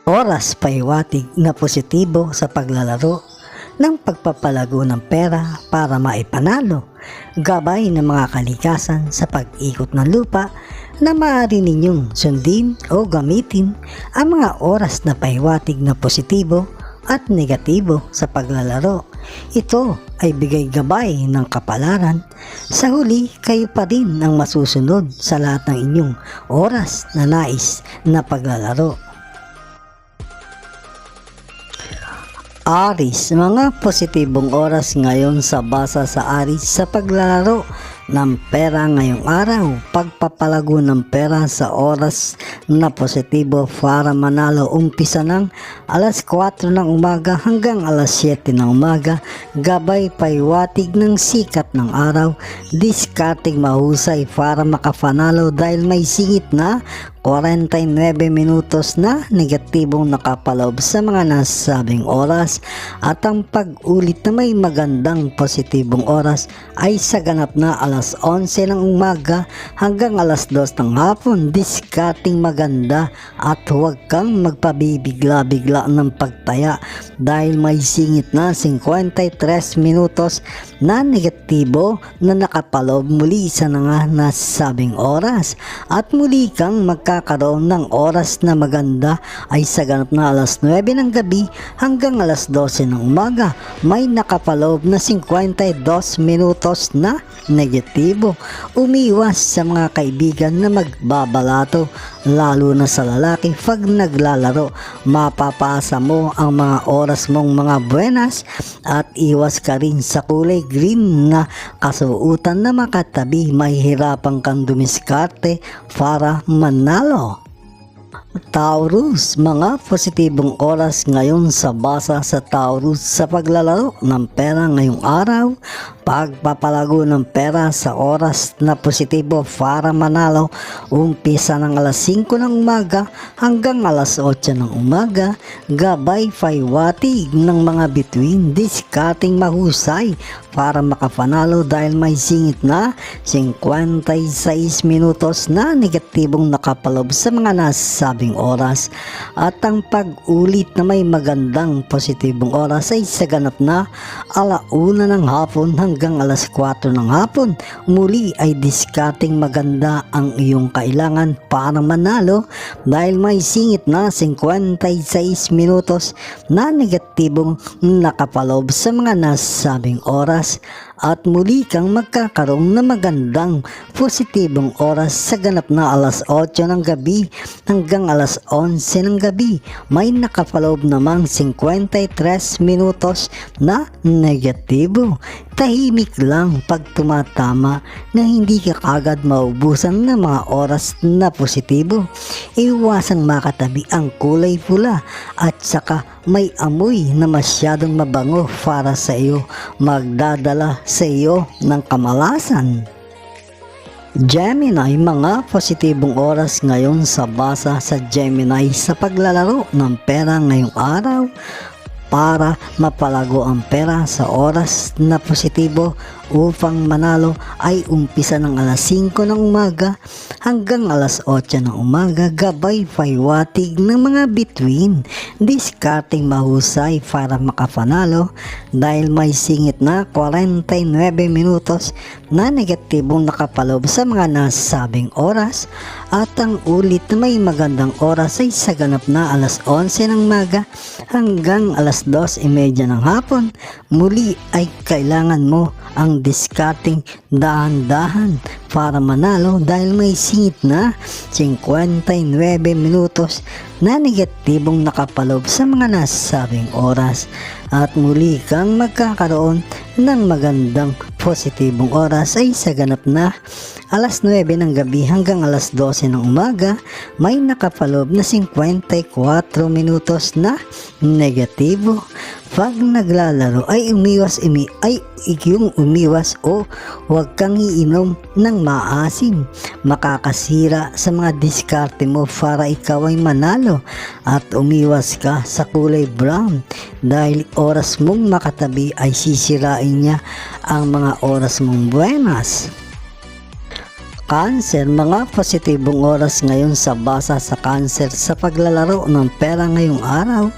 Oras paiwatig na positibo sa paglalaro ng pagpapalago ng pera para maipanalo, gabay ng mga kalikasan sa pag-ikot ng lupa na maaari ninyong sundin o gamitin ang mga oras na paiwatig na positibo at negatibo sa paglalaro. Ito ay bigay gabay ng kapalaran. Sa huli, kayo pa rin ang masusunod sa lahat ng inyong oras na nais na paglalaro. Aris, mga positibong oras ngayon sa basa sa Aris sa paglalaro ng pera ngayong araw. Pagpapalago ng pera sa oras na positibo para manalo, umpisa ng alas 4 ng umaga hanggang alas 7 ng umaga, gabay paiwatig ng sikat ng araw, diskarting mahusay para makapanalo dahil may singit na 49 minutos na negatibong nakapaloob sa mga nasabing oras, at ang pag-ulit na may magandang positibong oras ay sa ganap na alas 11 ng umaga hanggang alas 2 ng hapon, diskarting maganda at huwag kang magpabibigla-bigla ng pagtaya dahil may singit na 53 minutos na negatibo na nakapaloob muli sa mga nasabing oras, at muli kang magkakaroon ng oras na maganda ay sa ganap na alas 9 ng gabi hanggang alas 12 ng umaga, may nakapaloob na 52 minutos na negatibo. Umiwas sa mga kaibigan na magbabalato, lalo na sa lalaki pag naglalaro. Mapapasa mo ang mga oras mong mga buenas, at iwas ka rin sa kulay green na kasuutan na makatabi. Mahihirapan kang dumiskarte para manalo. Taurus, mga positibong oras ngayon sa basa sa Taurus sa paglalaro ng pera ngayong araw. Pagpapalago ng pera sa oras na positibo para manalo, umpisa ng alas 5 ng umaga hanggang alas 8 ng umaga, gabay paiwatig ng mga bituin, diskarting mahusay para makapanalo dahil may singit na 56 minutos na negatibong nakapaloob sa mga nasabing oras, at ang pag-ulit na may magandang positibong oras ay sa ganap na alauna ng hapon hanggang alas 4 ng hapon. Muli ay diskarting maganda ang iyong kailangan para manalo dahil may singit na 56 minutos na negatibong nakapaloob sa mga nasabing oras, at muli kang magkakaroon na magandang positibong oras sa ganap na alas 8 ng gabi hanggang alas 11 ng gabi. May nakapaloob namang 53 minutos na negatibo. Tahimik lang pag tumatama na hindi ka kagad maubusan ng mga oras na positibo. Iwasang makatabi ang kulay pula at saka may amoy na masyadong mabango para sa iyo, magdadala sa iyo ng kamalasan. Gemini, mga positibong oras ngayon sa basa sa Gemini sa paglalaro ng pera ngayong araw. Para mapalago ang pera sa oras na positibo upang manalo ay umpisa ng alas 5 ng umaga hanggang alas 8 ng umaga, gabay paiwatig ng mga bituin, diskarting mahusay para makapanalo dahil may singit na 49 minutos na negatibong nakapaloob sa mga nasabing oras, at ang ulit na may magandang oras ay sa ganap na alas 11 ng umaga hanggang alas 2:30 ng hapon. Muli ay kailangan mo ang diskarting dahan-dahan para manalo dahil may singit na 59 minutos na negatibong nakapaloob sa mga nasabing oras, at muli kang magkakaroon ng magandang positibong oras ay sa ganap na alas 9 ng gabi hanggang alas 12 ng umaga, may nakapaloob na 54 minutos na negatibo. Pag naglalaro ay umiwas o huwag kang iinom ng maasim. Makakasira sa mga diskarte mo para ikaw ay manalo, at umiwas ka sa kulay brown dahil oras mong makatabi ay sisirain niya ang mga oras mong buenas. Cancer, mga positibong oras ngayon sa basa sa Cancer sa paglalaro ng pera ngayong araw.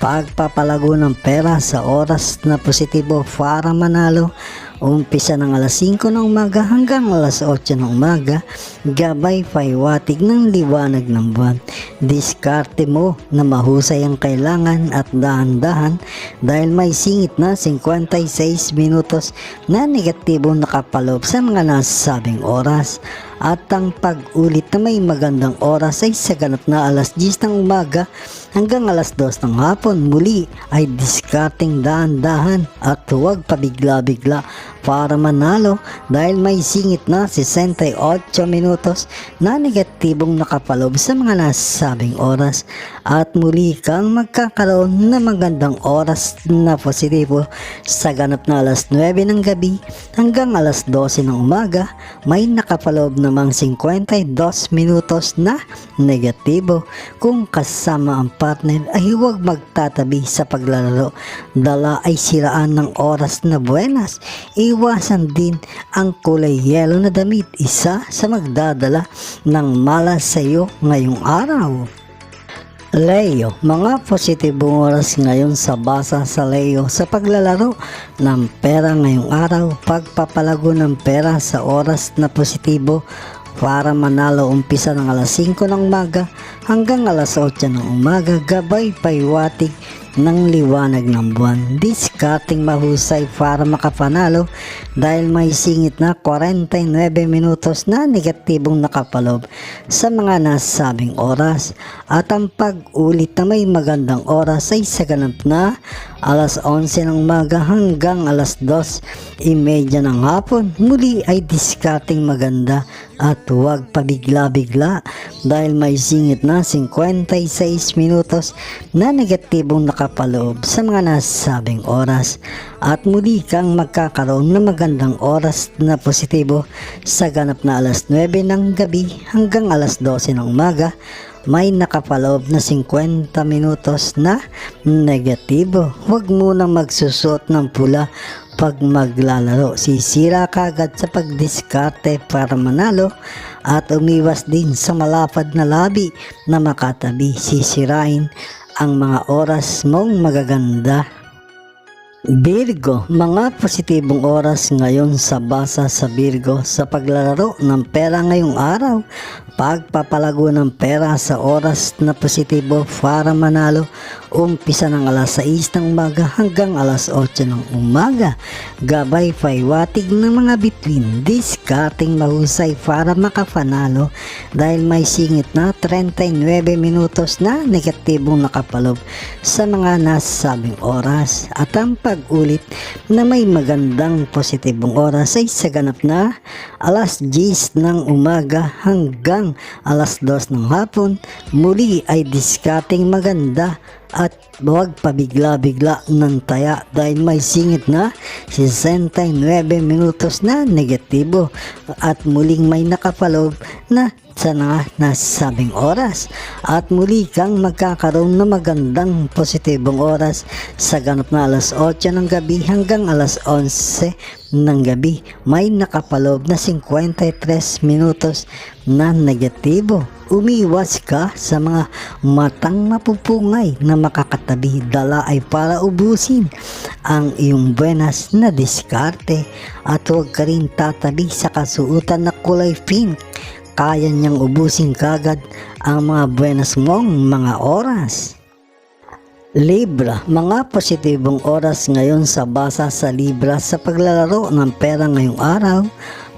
Pagpapalago ng pera sa oras na positibo para manalo. Umpisa ng alas 5 ng umaga hanggang alas 8 ng umaga, gabay paiwatig ng liwanag ng buwan. Diskarte mo na mahusay ang kailangan at dahan-dahan dahil may singit na 56 minutos na negatibong nakapaloob sa mga nasabing oras. At ang pag-ulit na may magandang oras ay sa ganap na alas 10 ng umaga hanggang alas 2 ng hapon. Muli ay diskarting dahan-dahan at huwag pabigla-bigla para manalo dahil may singit na 68 minutos na negatibong nakapaloob sa mga nasabing oras. At muli kang magkakaroon ng magandang oras na positibo sa ganap na alas 9 ng gabi hanggang alas 12 ng umaga. May nakapaloob namang 52 minutos na negatibo. Kung kasama ang partner ay huwag magtatabi sa paglalaro. Dala ay siraan ng oras na buenas. Iwasan din ang kulay yellow na damit. Isa sa magdadala ng malas sa iyo ngayong araw. Leo, mga positibong oras ngayon sa basa sa Leo sa paglalaro ng pera ngayong araw. Pagpapalago ng pera sa oras na positibo para manalo. Umpisa ng alas 5 ng umaga hanggang alas 8 ng umaga, gabay paiwatig ng liwanag ng buwan. Diskarting mahusay para makapanalo dahil may singit na 49 minutos na negatibong nakapaloob sa mga nasabing oras. At ang pag-ulit na may magandang oras ay sa ganap na alas 11 ng umaga hanggang alas 2:30 ng hapon. Muli ay diskarting maganda at huwag pabigla-bigla dahil may singit na 56 minutos na negatibong nakapaloob sa mga nasabing oras. At muli kang magkakaroon ng magandang oras na positibo sa ganap na alas 9 ng gabi hanggang alas 12 ng umaga. May nakapaloob na 50 minutos na negatibo. Huwag munang magsusot ng pula pag maglalaro. Sisira kagad sa pagdiskarte para manalo at umiwas din sa malapad na labi na makatabi. Sisirain ang mga oras mong magaganda. Virgo, mga positibong oras ngayon sa basa sa Virgo sa paglalaro ng pera ngayong araw. Pagpapalago ng pera sa oras na positibo para manalo. Umpisa ng alas 6 ng umaga hanggang alas 8 ng umaga, gabay paiwatig ng mga bituin. Diskarting mahusay para makapanalo dahil may singit na 39 minutos na negatibong nakapaloob sa mga nasabing oras. At ang pag-ulit na may magandang positibong oras ay sa ganap na alas 10 ng umaga hanggang alas 2 ng hapon. Muli ay diskarting maganda at huwag pabigla-bigla ng taya dahil may singit na 69 minutos na negatibo at muling may nakapaloob na sa nasabing oras. At muli kang magkakaroon ng magandang positibong oras sa ganap na alas 8 ng gabi hanggang alas 11 ng gabi. May nakapaloob na 53 minutos na negatibo. Umiwas ka sa mga matang mapupungay na makakatabi. Dala ay para ubusin ang iyong buenas na diskarte at huwag ka rin tatabi sa kasuutan na kulay pink. Kaya niyang ubusin kagad ang mga buenas mong mga oras. Libra, mga positibong oras ngayon sa basa sa Libra sa paglalaro ng pera ngayong araw.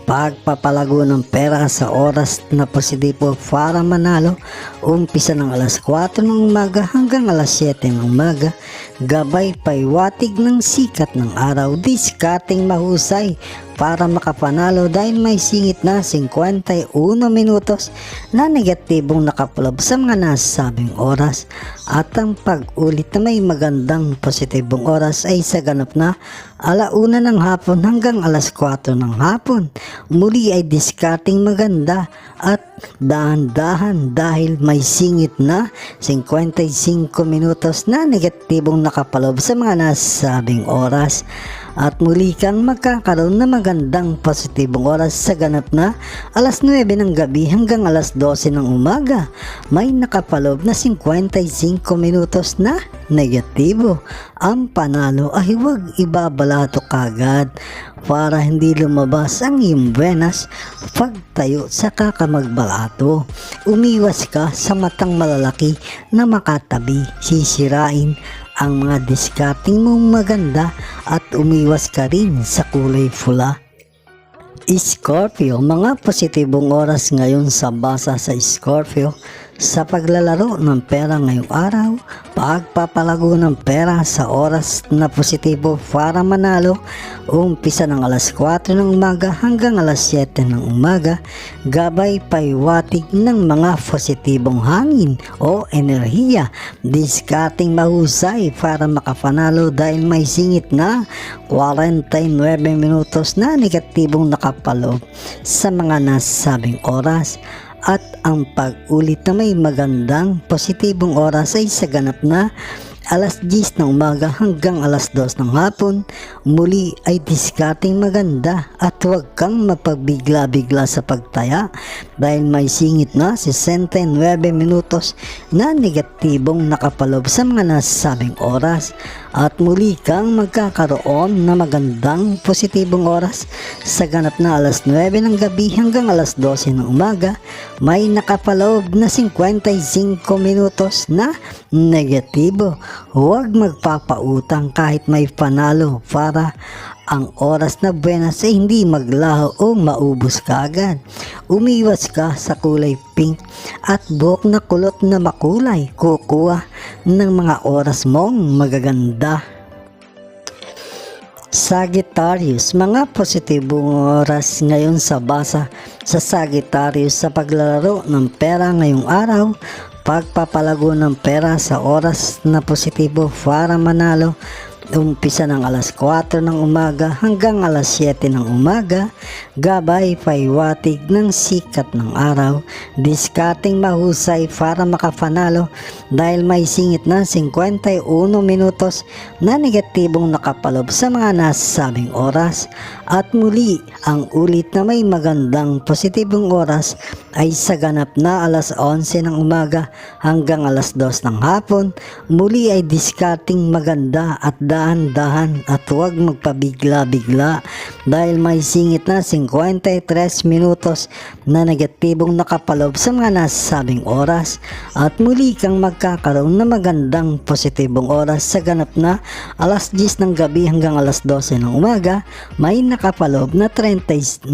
Pagpapalago ng pera sa oras na positibo para manalo. Umpisa ng alas 4 ng umaga hanggang alas 7 ng umaga, gabay paiwatig ng sikat ng araw. Diskarting mahusay para makapanalo dahil may singit na 51 minutos na negatibong nakapaloob sa mga nasabing oras. At ang pag-ulit na may magandang positibong oras ay sa ganap na alauna ng hapon hanggang alas 4 ng hapon. Muli ay diskarting maganda at dahan-dahan dahil may singit na 55 minutos na negatibong nakapaloob sa mga nasabing oras. at muli kang magkakaroon ng magandang positibong oras sa ganap na alas 9 ng gabi hanggang alas 12 ng umaga. May nakapaloob na 55 minutos na negatibo. Ang panalo ay huwag ibabalato kagad para hindi lumabas ang iyong buenas pagtayo sa kakamagbalato. Umiwas ka sa matang malalaki na makatabi, sisirain ang mga diskarting mong maganda at umiwas ka rin sa kulay pula. Scorpio, mga positibong oras ngayon sa basa sa Scorpio. Sa paglalaro ng pera ngayong araw, pagpapalago ng pera sa oras na positibo para manalo, umpisa ng alas 4 ng umaga hanggang alas 7 ng umaga, gabay paiwatig ng mga positibong hangin o enerhiya, discarding mahusay para makapanalo dahil may singit na 49 minutos na negatibong nakapaloob sa mga nasabing oras. At ang pag-ulit na may magandang positibong oras ay sa ganap na alas 10 ng umaga hanggang alas 2 ng hapon. Muli ay discarding maganda at huwag kang mapabigla-bigla sa pagtaya dahil may singit na 69 minutos na negatibong nakapaloob sa mga nasabing oras. At muli kang magkakaroon na magandang positibong oras sa ganap na alas 9 ng gabi hanggang alas 12 ng umaga. May nakapaloob na 55 minutos na negatibo. Huwag magpapautang kahit may panalo para ang oras na buenas ay hindi maglaho o maubos kaagad. Umiwas ka sa kulay pink at buhok na kulot na makulay. Kukuha ng mga oras mong magaganda. Sagittarius, mga positibong oras ngayon sa basa sa Sagittarius sa paglalaro ng pera ngayong araw. Pagpapalago ng pera sa oras na positibo para manalo, umpisa ng alas 4 ng umaga hanggang alas 7 ng umaga, gabay paiwatig ng sikat ng araw, discarding mahusay para makapanalo dahil may singit na 51 minutos na negatibong nakapaloob sa mga nasabing oras. At muli, ang ulit na may magandang positibong oras ay sa ganap na alas 11 ng umaga hanggang alas 2 ng hapon. Muli ay discarding maganda at dahan-dahan at huwag magpabigla-bigla dahil may singit na 53 minutos na negatibong nakapaloob sa mga nasabing oras. At muli kang magkakaroon na magandang positibong oras sa ganap na alas 10 ng gabi hanggang alas 12 ng umaga. May nakapaloob na 39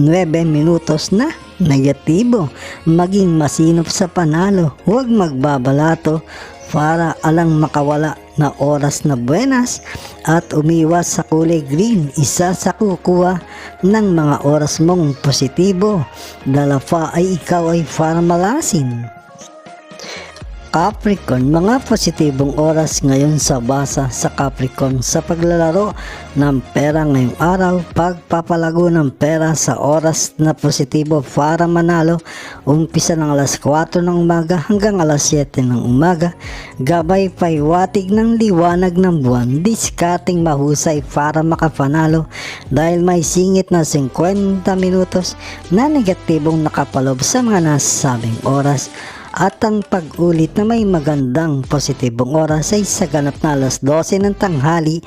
minutos na negatibo. Maging masinop sa panalo, huwag magbabalato para alang makawala na oras na buenas at umiwas sa kulay green. Isa sa kukuha ng mga oras mong positibo. Dalawa ay ikaw ay para malasin. Capricorn, mga positibong oras ngayon sa basa sa Capricorn sa paglalaro ng pera ngayong araw. Pagpapalago ng pera sa oras na positibo para manalo, umpisa ng alas 4 ng umaga hanggang alas 7 ng umaga, gabay paiwatig ng liwanag ng buwan, discarding mahusay para makapanalo dahil may singit na 50 minutos na negatibong nakapaloob sa mga nasabing oras. At ang pag-ulit na may magandang positibong oras ay sa ganap na alas 12 ng tanghali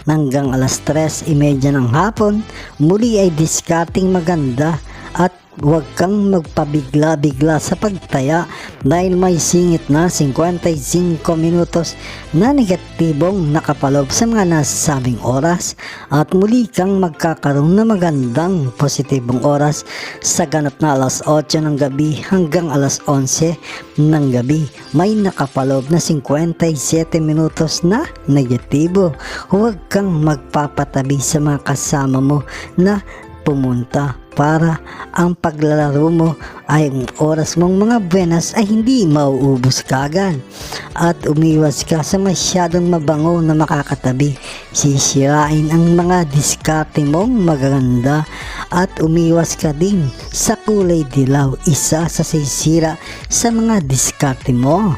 hanggang alas 3:30 ng hapon. Muli ay discarding maganda at huwag kang magpabigla-bigla sa pagtaya dahil may singit na 55 minutos na negatibong nakapaloob sa mga nasabing oras. At muli kang magkakaroon na magandang positibong oras sa ganap na alas 8 ng gabi hanggang alas 11 ng gabi. May nakapaloob na 57 minutos na negatibo. Huwag kang magpapatabi sa mga kasama mo na pumunta para ang paglalaro mo ay oras mong mga buenas ay hindi mauubos kagad. At umiwas ka sa masyadong mabango na makakatabi, sisirain ang mga diskarte mong magaganda. At umiwas ka din sa kulay dilaw, isa sa sisira sa mga diskarte mo.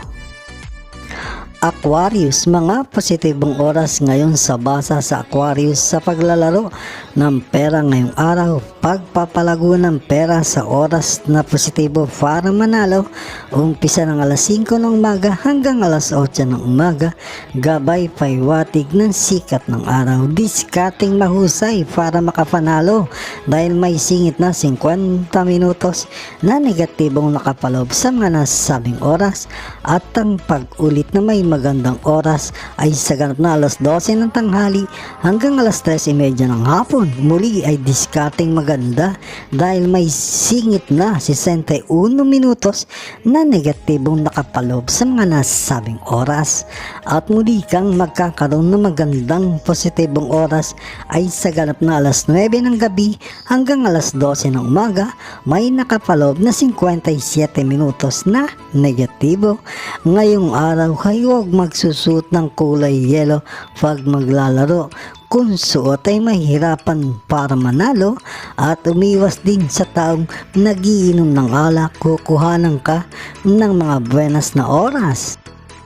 Aquarius, mga positibong oras ngayon sa basa sa Aquarius sa paglalaro ng pera ngayong araw. Pagpapalago ng pera sa oras na positibo para manalo. Umpisa ng alas 5 ng umaga hanggang alas 8 ng umaga. Gabay paiwatig ng sikat ng araw. Diskating mahusay para makapanalo dahil may singit na 50 minutos na negatibong nakapalob sa mga nasabing oras at ang pag-ulit na may magandang oras ay sa ganap na alas 12 ng tanghali hanggang alas 3:30 ng hapon. Muli ay diskating maganda dahil may singit na 61 minutos na negatibong nakapalob sa mga nasabing oras. At muli kang magkakaroon ng magandang positibong oras ay sa ganap na alas 9 ng gabi hanggang alas 12 ng umaga. May nakapalob na 57 minutos na negatibo. Ngayong araw ay huwag magsusuot ng kulay yellow pag maglalaro. Kung suot ay mahirapan para manalo at umiwas din sa taong nagiinom ng alak, kukuhanan ka ng mga buenas na oras.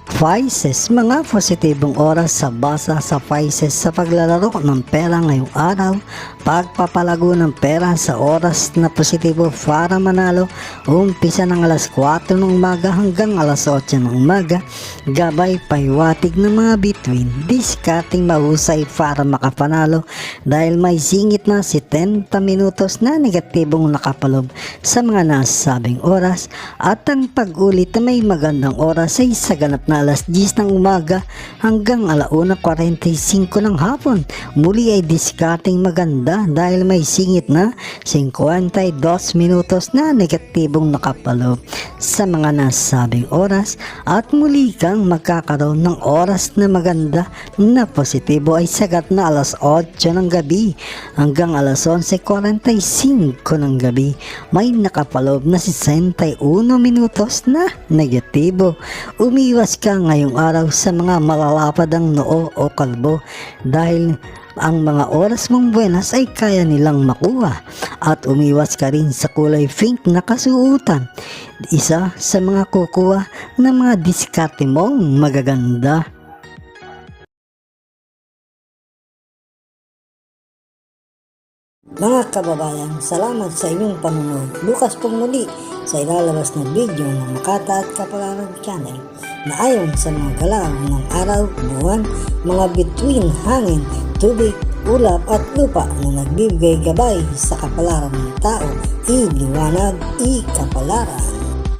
Pisces, mga positibong oras sa basa sa Pisces sa paglalaro ng pera ngayong araw. Pagpapalago ng pera sa oras na positibo para manalo. Umpisa ng alas 4 ng umaga hanggang alas 8 ng umaga. Gabay paiwatig ng mga bituin. Diskating mahusay para makapanalo dahil may singit na 70 minutos na negatibong nakapalob sa mga nasabing oras. At ang pag-ulit na may magandang oras ay sa ganap na alas 10 ng umaga hanggang 1:45 ng hapon. Muli ay diskating maganda dahil may singit na 52 minutos na negatibong nakapalob sa mga nasabing oras. At muli kang magkakaroon ng oras na maganda na positibo ay sagat na alas 8 ng gabi hanggang alas 11:45 ng gabi. May nakapalob na 61 minutos na negatibo. Umiwas ka ngayong araw sa mga malalapad ang noo o kalbo dahil ang mga oras mong buenas ay kaya nilang makuha. At umiwas ka rin sa kulay pink na kasuotan. Isa sa mga kukuha ng mga diskarte mong magaganda. Mga kababayan, salamat sa inyong panonood. Bukas po muli sa ilalabas na video ng Makata at Kapalaran Channel na ayon sa mga galaw ng araw, buwan, mga bituin, hangin, tubig, ulap at lupa na nagbibigay gabay sa kapalaran ng tao. Iliwanag, ikapalaran.